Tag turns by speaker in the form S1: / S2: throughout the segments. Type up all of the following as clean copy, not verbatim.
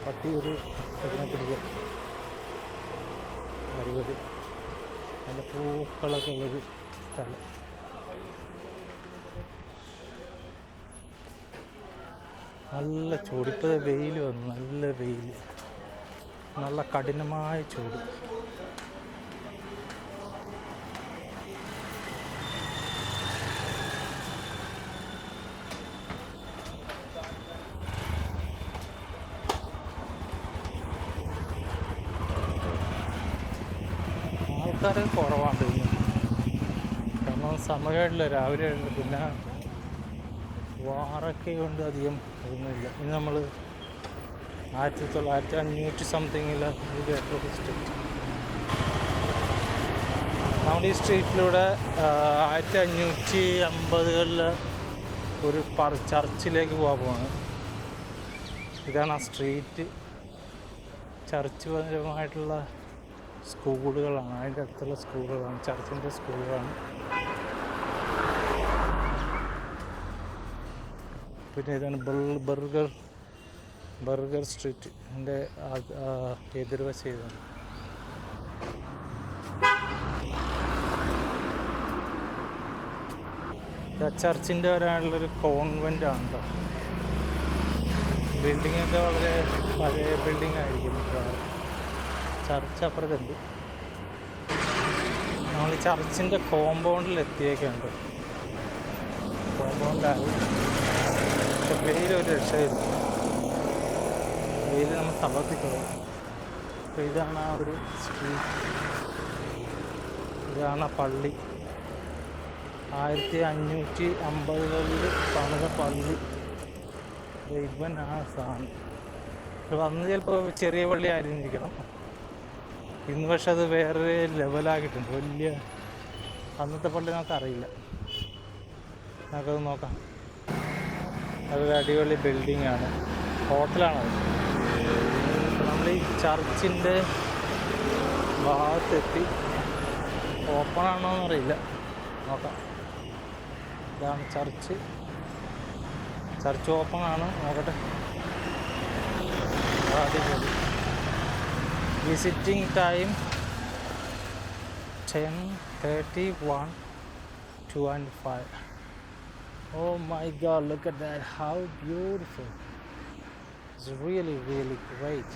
S1: പട്ടി ഒരു ഇതിനെ പിടിക്കുക അടിപൊളി നല്ല പൂക്കളൊക്കെ ഉള്ളൊരു സ്ഥലം. നല്ല ചൂട്, ഇപ്പോൾ വെയിൽ വന്നു, നല്ല വെയിൽ, നല്ല കഠിനമായ ചൂട്. ആൾക്കാർ കുറവാണ് ഇന്ന്, കാരണം സമയമില്ല, രാവിലെ ഉണ്ട്, പിന്നെ വാറൊക്കെ കൊണ്ട് അധികം ഒന്നുമില്ല. ഇന്ന് നമ്മൾ 1900 സംതിങ്ങിൽ കേട്ടൊരു സ്ട്രീറ്റ്. നമ്മുടെ ഈ സ്ട്രീറ്റിലൂടെ 1550-കളിൽ ഒരു ചർച്ചിലേക്ക് പോവാണ്. ഇതാണ് ആ സ്ട്രീറ്റ്. ചർച്ച് പരമായിട്ടുള്ള സ്കൂളുകളാണ്, അതിൻ്റെ അടുത്തുള്ള സ്കൂളുകളാണ്, ചർച്ചിൻ്റെ സ്കൂളുകളാണ്. പിന്നെ ഇതാണ് ബർഗർ സ്ട്രീറ്റ്, എൻ്റെ എതിർവശം ഇതാണ്. ചർച്ചിൻ്റെ വരാനുള്ളൊരു കോൺവെൻ്റാണ് കേട്ടോ. ബിൽഡിങ്ങൊക്കെ വളരെ പഴയ ബിൽഡിംഗ് ആയിരിക്കും. ചർച്ച് അപ്പുറത്തുണ്ട്. നമ്മൾ ഈ ചർച്ചിൻ്റെ കോമ്പൗണ്ടിൽ എത്തിയേക്കുണ്ട്. കോമ്പൗണ്ടായി, പക്ഷെ വെയിലൊരു രക്ഷയില്ല, വെയിൽ നമ്മൾ തളർത്തിക്കളയും. അപ്പോൾ ഇതാണ് ആ ഒരു സ്ട്രീറ്റ്, ഇതാണ് ആ പള്ളി. 1550-കളിൽ പണിത പള്ളി. ഇവൻ ആ സാധനം വന്ന് ചിലപ്പോൾ ചെറിയ പള്ളി ആയിരുന്നിരിക്കണം, ഇന്ന് പക്ഷെ അത് വേറെ ലെവലാക്കിയിട്ടുണ്ട്. വലിയ അന്നത്തെ പള്ളി നമുക്കറിയില്ല, നമുക്കത് നോക്കാം. അതൊരു അടിപൊളി ബിൽഡിങ്ങാണ്, ഹോട്ടലാണത്. നമ്മൾ ഈ ചർച്ചിൻ്റെ ഭാഗത്തെത്തി, ഓപ്പണാണോ എന്നറിയില്ല, നോക്കാം. ഇതാണ് ചർച്ച്, ചർച്ച് ഓപ്പണാണ്, നോക്കട്ടെ. അടിപൊളി. Visiting time 10:31 to 5. Oh my God, look at that, how beautiful. It's really great.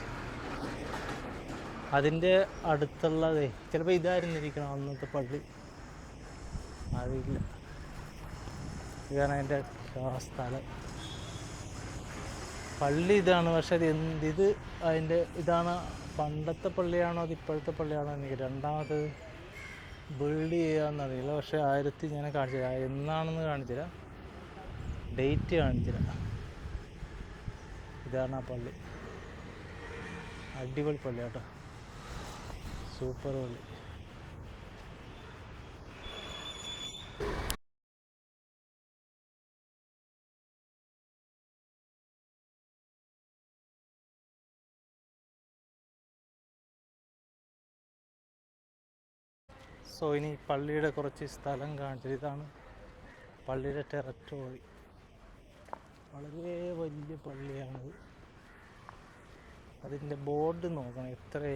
S1: അതിൻ്റെ അടുത്തുള്ളതേ ചിലപ്പോൾ ഇതായിരുന്നിരിക്കണം അന്നത്തെ പള്ളി, അറിയില്ല. ഇതാണ് അതിൻ്റെ സ്ഥലം. പള്ളി ഇതാണ്, പക്ഷെ അത് ഇത് അതിൻ്റെ ഇതാണ്. പണ്ടത്തെ പള്ളിയാണോ അത് ഇപ്പോഴത്തെ പള്ളിയാണോ എനിക്ക് രണ്ടാമത് ബിൽഡ് ചെയ്യാമെന്നറിയില്ല. പക്ഷേ ഞാൻ കാണിച്ചില്ല, എന്നാണെന്ന് കാണിച്ചില്ല, ഡേറ്റ് കാണിച്ചില്ല. ഇതാണ് ആ പള്ളി, അടിപൊളി പള്ളി കേട്ടോ, സൂപ്പർ പള്ളി. സോ ഇനി പള്ളിയുടെ കുറച്ച് സ്ഥലം കാണിച്ചത്. ഇതാണ് പള്ളിയുടെ ടെറിട്ടറി, വളരെ വലിയ പള്ളിയാണിത്. അതിൻ്റെ ബോർഡ് നോക്കണം,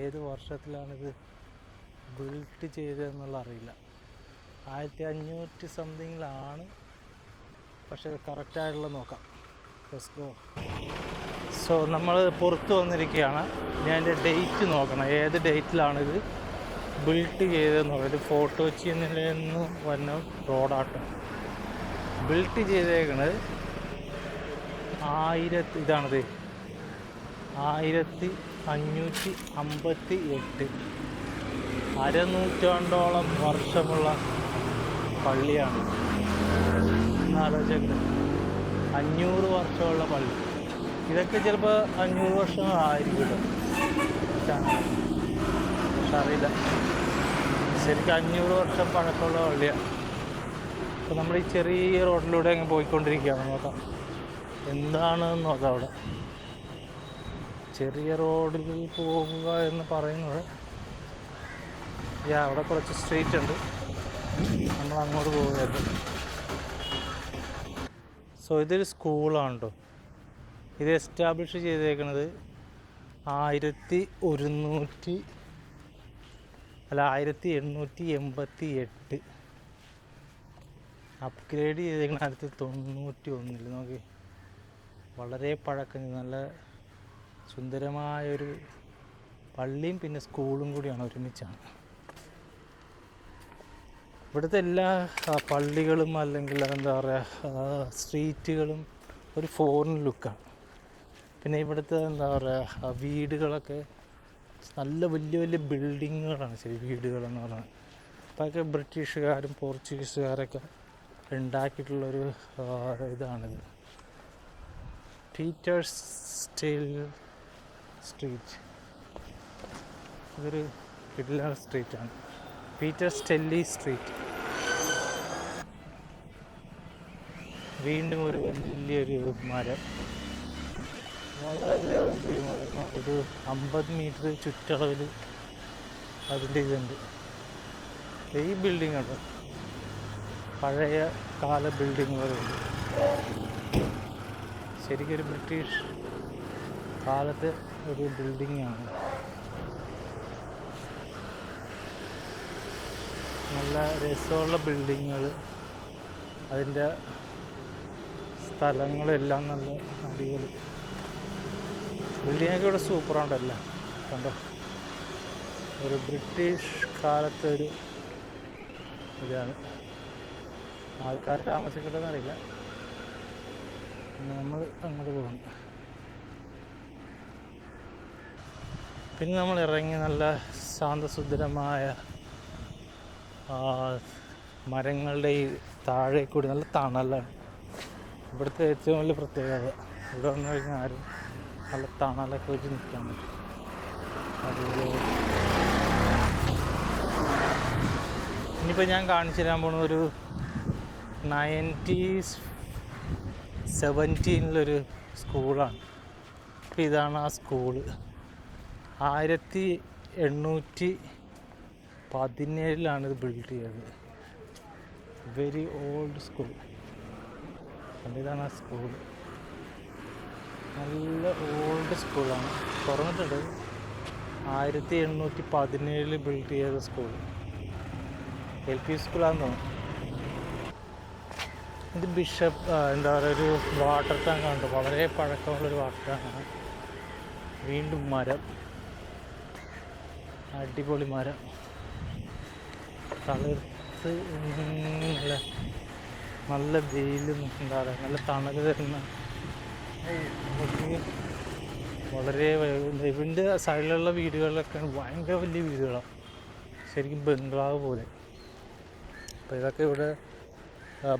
S1: ഏത് വർഷത്തിലാണിത് ബിൽറ്റ് ചെയ്തതെന്നുള്ള അറിയില്ല. 1500 സംതിങ്ങിലാണ്, പക്ഷേ കറക്റ്റായിട്ടുള്ള നോക്കാം. Let's go. സോ നമ്മൾ പുറത്ത് വന്നിരിക്കുകയാണ്. ഞാൻ അതിൻ്റെ ഡേറ്റ് നോക്കണം, ഏത് ഡേറ്റിലാണിത് ബിൽറ്റ് ചെയ്തതെന്ന് പറയുന്നത്. ഫോർട്ട് കൊച്ചിയിൽ നിന്ന് വന്ന റോഡാട്ടം ബിൽറ്റ് ചെയ്തേക്കണത് 1558 അരനൂറ്റാണ്ടോളം വർഷമുള്ള പള്ളിയാണ്. എന്നാലോചിക്കട്ടെ, 500 വർഷമുള്ള പള്ളി. ഇതൊക്കെ ചിലപ്പോൾ 500 വർഷങ്ങളായിരിക്കും, പക്ഷെ അറിയില്ല. ശരിക്കും 500 വർഷം പഴക്കമുള്ള പള്ളിയാണ്. അപ്പോൾ നമ്മൾ ഈ ചെറിയ റോഡിലൂടെ അങ്ങ് പോയിക്കൊണ്ടിരിക്കുകയാണ്. നോക്കാം എന്താണെന്ന് നോക്കാം. അവിടെ ചെറിയ റോഡിൽ പോകുക എന്ന് പറയുന്നത്, അവിടെ കുറച്ച് സ്ട്രീറ്റ് ഉണ്ട്, നമ്മൾ അങ്ങോട്ട് പോവുകയായിരുന്നു. സോ ഇതൊരു സ്കൂളാണ് കേട്ടോ. ഇത് എസ്റ്റാബ്ലിഷ് ചെയ്തേക്കുന്നത് 1888. അപ്ഗ്രേഡ് ചെയ്തേക്കുന്നത് 1991. നോക്കി, വളരെ പഴക്കം, നല്ല സുന്ദരമായൊരു പള്ളിയും പിന്നെ സ്കൂളും കൂടിയാണ് ഒരുമിച്ചാണ്. ഇവിടുത്തെ എല്ലാ പള്ളികളും അല്ലെങ്കിൽ എന്താ പറയുക സ്ട്രീറ്റുകളും ഒരു ഫോറിൻ ലുക്കാണ്. പിന്നെ ഇവിടുത്തെ എന്താ പറയുക വീടുകളൊക്കെ നല്ല വലിയ വലിയ ബിൽഡിങ്ങുകളാണ്. ശരി, വീടുകളെന്ന് പറയുന്നത് അപ്പോൾ അതൊക്കെ ബ്രിട്ടീഷുകാരും പോർച്ചുഗീസുകാരൊക്കെ ഉണ്ടാക്കിയിട്ടുള്ളൊരു ഇതാണിത്. പീറ്റേഴ്സ് സ്ട്രീറ്റ്, ഇതൊരു കിടിലൻ സ്ട്രീറ്റാണ്. Peter Stelly street. വീണ്ടും ഒരു വലിയൊരു മരം, വളരെ ഒരു 50 മീറ്റർ ചുറ്റളവിൽ അതിൻ്റെ ഇതുണ്ട്. ഈ ബിൽഡിംഗ് ഉണ്ട്, പഴയ കാല ബിൽഡിങ്ങുകളുണ്ട്. ശരിക്കും ഒരു ബ്രിട്ടീഷ് കാലത്തെ ഒരു ബിൽഡിങ്ങാണ്. നല്ല രസമുള്ള ബിൽഡിങ്ങുകൾ, അതിൻ്റെ സ്ഥലങ്ങളെല്ലാം നല്ല അടിപൊളി. ബിൽഡിങ്ങൊക്കെ ഇവിടെ സൂപ്പറാണ്ടല്ല, കണ്ടോ. ഒരു ബ്രിട്ടീഷ് കാലത്തെ ഒരു ഇതാണ്. ആൾക്കാർ താമസിക്കട്ടെന്നറിയില്ല. നമ്മൾ അങ്ങോട്ട് പോകുന്നു. പിന്നെ നമ്മൾ ഇറങ്ങി നല്ല ശാന്തസുന്ദരമായ മരങ്ങളുടെ ഈ താഴെ കൂടി നല്ല തണലാണ്. ഇവിടുത്തെ ഏറ്റവും വലിയ പ്രത്യേകത, ഇവിടെ വന്നു കഴിഞ്ഞാൽ ആരും നല്ല തണലൊക്കെ വെച്ച് നിൽക്കാൻ പറ്റും. അതുപോലെ ഇനിയിപ്പോൾ ഞാൻ കാണിച്ചു തരാൻ പോകുന്ന ഒരു 1917 സ്കൂളാണ്. അപ്പോൾ ഇതാണ് ആ സ്കൂള്. 1817 ഇത് ബിൽഡ് ചെയ്തത്. Very old school. ഇതാണ് ആ സ്കൂൾ. നല്ല ഓൾഡ് സ്കൂളാണ്. തുറന്നിട്ടുണ്ട്. 1817 ബിൽഡ് ചെയ്ത സ്കൂൾ. LP സ്കൂളാണെന്ന് തോന്നുന്നു. ഇത് ബിഷപ്പ് എന്താ പറയുക, ഒരു വാട്ടർ ടാങ്കാണ്. വളരെ പഴക്കമുള്ളൊരു വാട്ടർ ടാങ്കാണ്. വീണ്ടും മരം, അടിപൊളി മരം, തളിർത്ത് നല്ല വെയിലും എന്താ പറയുക നല്ല തണൽ തരുന്ന വളരെ. ഇതിൻ്റെ സൈഡിലുള്ള വീടുകളിലൊക്കെ ഭയങ്കര വലിയ വീടുകളാണ്, ശരിക്കും ബംഗ്ലാവ് പോലെ. അപ്പോൾ ഇതൊക്കെ ഇവിടെ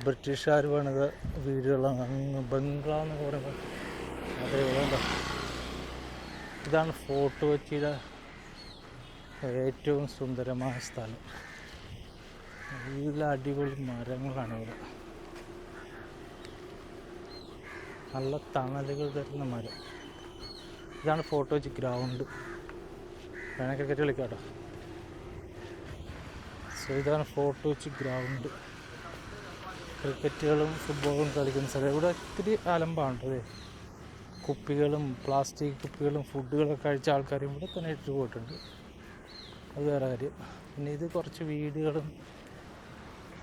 S1: ബ്രിട്ടീഷുകാർ പണിത വീടുകളാണ്. ബംഗ്ലാവ് എന്നൊക്കെ പറയുമ്പോൾ അതേപോലെ എന്താ. ഇതാണ് ഫോർട്ട് കൊച്ചിയുടെ ഏറ്റവും സുന്ദരമായ സ്ഥലം. നല്ല അടിപൊളി മരങ്ങളാണ് ഇവിടെ, നല്ല തണലുകൾ തരുന്ന മരം. ഇതാണ് ഫോർട്ട് കൊച്ചി ഗ്രൗണ്ട്. വേണേൽ ക്രിക്കറ്റ് കളിക്കാം കേട്ടോ. സോ ഇതാണ് ഫോർട്ട് കൊച്ചി ഗ്രൗണ്ട്. ക്രിക്കറ്റുകളും ഫുട്ബോളും കളിക്കുന്ന സ്ഥലം. ഇവിടെ ഒത്തിരി അലമ്പാണ്ടത്. കുപ്പികളും പ്ലാസ്റ്റിക് കുപ്പികളും ഫുഡുകളൊക്കെ കഴിച്ച ആൾക്കാരും ഇവിടെ തന്നെ ഇട്ട് പോയിട്ടുണ്ട്. അത് വേറെ കാര്യം. പിന്നെ ഇത് കുറച്ച് വീടുകളും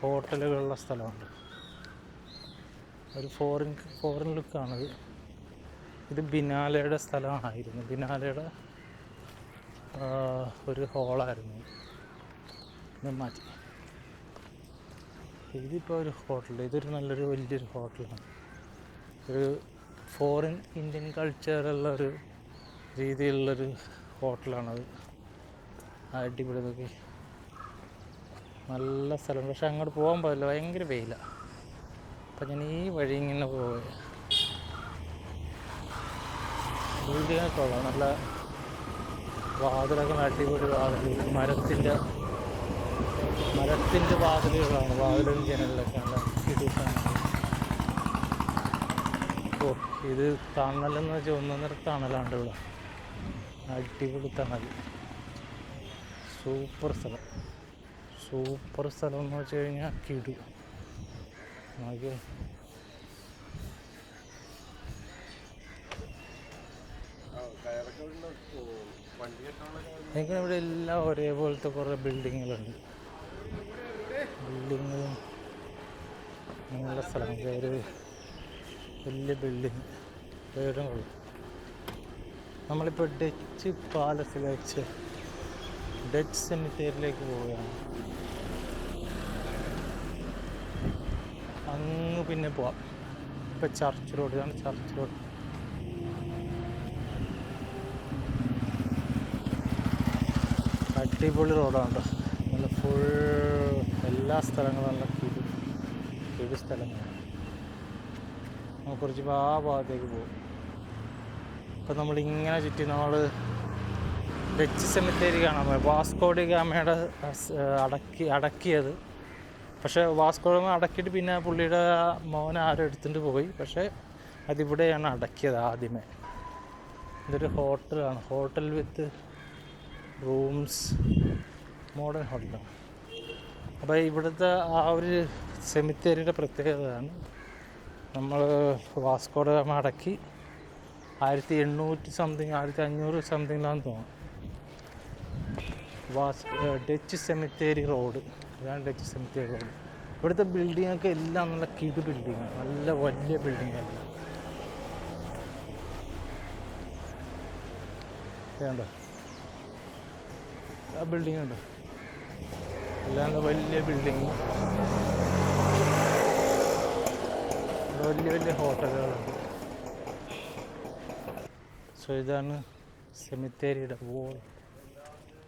S1: ഹോട്ടലുകളുള്ള സ്ഥലമുണ്ട്. ഒരു ഫോറിൻ ലുക്കാണത്. ഇത് ബിനാലയുടെ സ്ഥലമായിരുന്നു. ബിനാലയുടെ ഒരു ഹോളായിരുന്നു. ഇത് മാറ്റി. ഇതിപ്പോൾ ഒരു ഹോട്ടൽ. ഇതൊരു നല്ലൊരു വലിയൊരു ഹോട്ടലാണ്. ഒരു ഫോറിൻ ഇന്ത്യൻ കൾച്ചറുള്ളൊരു രീതിയിലുള്ളൊരു ഹോട്ടലാണത്. അടിപൊളി. നോക്കി, നല്ല സ്ഥലം. പക്ഷെ അങ്ങോട്ട് പോകാൻ പാടില്ല, ഭയങ്കര വെയിലാണ്. അപ്പം ഞാൻ ഈ വഴി ഇങ്ങനെ പോവുക. ബിൽഡിങ്ങൊക്കെ ഉള്ള നല്ല വാതിലൊക്കെ അടിപൊളി വാതിൽ. മരത്തിൻ്റെ വാതിലുകളാണ്. വാതിലും ജനലിലൊക്കെ നല്ല ഇടിച്ചാണ്. ഓ, ഇത് തണലെന്ന് വെച്ചാൽ ഒന്നൊന്നര തണലാണ്ട് ഇവിടെ. അടിപൊളി തണൽ. സൂപ്പർ സ്ഥലം എന്ന് വെച്ച് കഴിഞ്ഞാൽ കിടു. നോക്കിയോ, എനിക്ക് ഇവിടെ എല്ലാം ഒരേപോലത്തെ കുറേ ബിൽഡിങ്ങുകളുണ്ട്. ബിൽഡിങ്ങുകളും അങ്ങനെയുള്ള സ്ഥലങ്ങൾ, ഒരു വലിയ ബിൽഡിങ് വേറും കൊള്ളും. നമ്മളിപ്പോൾ ഡച്ച് പാലസിലേക്ക്, ഡച്ച് സെമിത്തേരിയിലേക്ക് പോവുകയാണ്. അങ്ങ് പിന്നെ പോവാം. ഇപ്പം ചർച്ച് റോഡ്, ഇതാണ് ചർച്ച് റോഡ്. അടിപൊളി റോഡാണ്. നല്ല ഫുൾ എല്ലാ സ്ഥലങ്ങളും നല്ല കിടു സ്ഥലങ്ങളാണ്. നമുക്ക് കുറച്ച് ആ ഭാഗത്തേക്ക് പോകും. ഇപ്പം നമ്മളിങ്ങനെ ചുറ്റി നമ്മൾ ഡച്ച് സെമിത്തേരി കാണാൻ പോയി. വാസ്കോ ഡി ഗാമയുടെ അടക്കിയത്. പക്ഷേ വാസ്കോ ഡി ഗാമ അടക്കിയിട്ട് പിന്നെ പുള്ളിയുടെ മോൻ ആരും എടുത്തിട്ട് പോയി. പക്ഷേ അതിവിടെയാണ് അടക്കിയത് ആദ്യമേ. ഇതൊരു ഹോട്ടലാണ്, ഹോട്ടൽ വിത്ത് റൂംസ്, മോഡേൺ ഹോട്ടലാണ്. അപ്പോൾ ഇവിടുത്തെ ആ ഒരു സെമിത്തേരിയുടെ പ്രത്യേകതയാണ്, നമ്മൾ വാസ്കോ ഡി ഗാമ അടക്കി 1800 സംതിങ് 1500 സംതിങ്ങിലാന്ന് തോന്നുന്നു. ഡച്ച് സെമിത്തേരി റോഡ്, ഇതാണ് ഡച്ച് സെമിത്തേരി റോഡ്. ഇവിടുത്തെ ബിൽഡിങ്ങൊക്കെ എല്ലാം നല്ല കിടു ബിൽഡിങ്ങാണ്, നല്ല വലിയ ബിൽഡിങ്ങല്ല. വേണ്ട ആ ബിൽഡിംഗ് ഉണ്ട്, എല്ലാം വലിയ ബിൽഡിങ്, വലിയ വലിയ ഹോട്ടലുകളുണ്ട്. സോ ഇതാണ് സെമിത്തേരിയുടെ വോൾ.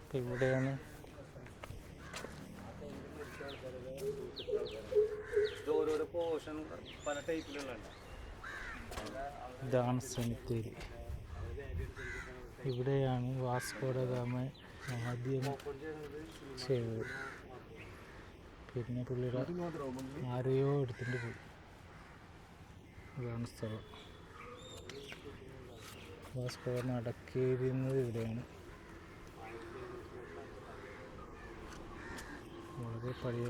S1: ഇപ്പം ഇവിടെയാണ് ഇതാണ് സെമിത്തേരി. ഇവിടെയാണ് വാസ്കോ ഡ ഗാമ ആദ്യം ചെയ്തത്. പിന്നെ പുള്ളിയുടെ ആരെയോ എടുത്തിട്ട് പോയി. ഇതാണ് സ്ഥലം. വാസ്കോ ഡ ഗാമ അടക്കിയിരുന്നത് ഇവിടെയാണ്. വളരെ പഴയ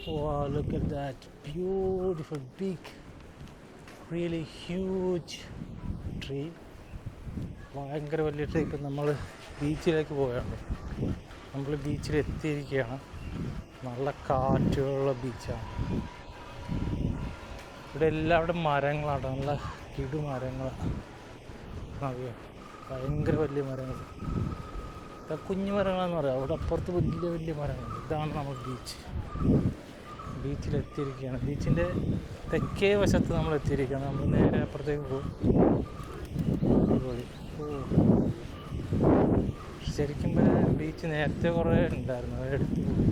S1: wow, look at that beautiful big really huge tree. ഭയങ്കര വലിയ ട്രീ. ഇപ്പം നമ്മൾ ബീച്ചിലേക്ക് പോവുകയാണ്. നമ്മൾ ബീച്ചിൽ എത്തിയിരിക്കുകയാണ്. നല്ല കാറ്റുള്ള ബീച്ചാണ്. ഇവിടെ എല്ലാവരുടെ മരങ്ങളാണ്, നല്ല കിടു മരങ്ങളാണ്. അറിയാം, ഭയങ്കര വലിയ മരങ്ങൾ. കുഞ്ഞു മരങ്ങളാണെന്ന് പറയാം. അവിടെ അപ്പുറത്ത് വലിയ വലിയ മരങ്ങൾ. ഇതാണ് നമ്മൾ ബീച്ചിലെത്തിയിരിക്കുകയാണ്. ബീച്ചിൻ്റെ തെക്കേ വശത്ത് നമ്മൾ എത്തിയിരിക്കുകയാണ്. നമ്മൾ നേരെ അപ്പുറത്തേക്ക് പോകും. അടിപൊളി. ശരിക്കും ബീച്ച് നേരത്തെ കുറേ ഉണ്ടായിരുന്നു, അതെടുത്ത് പോകും.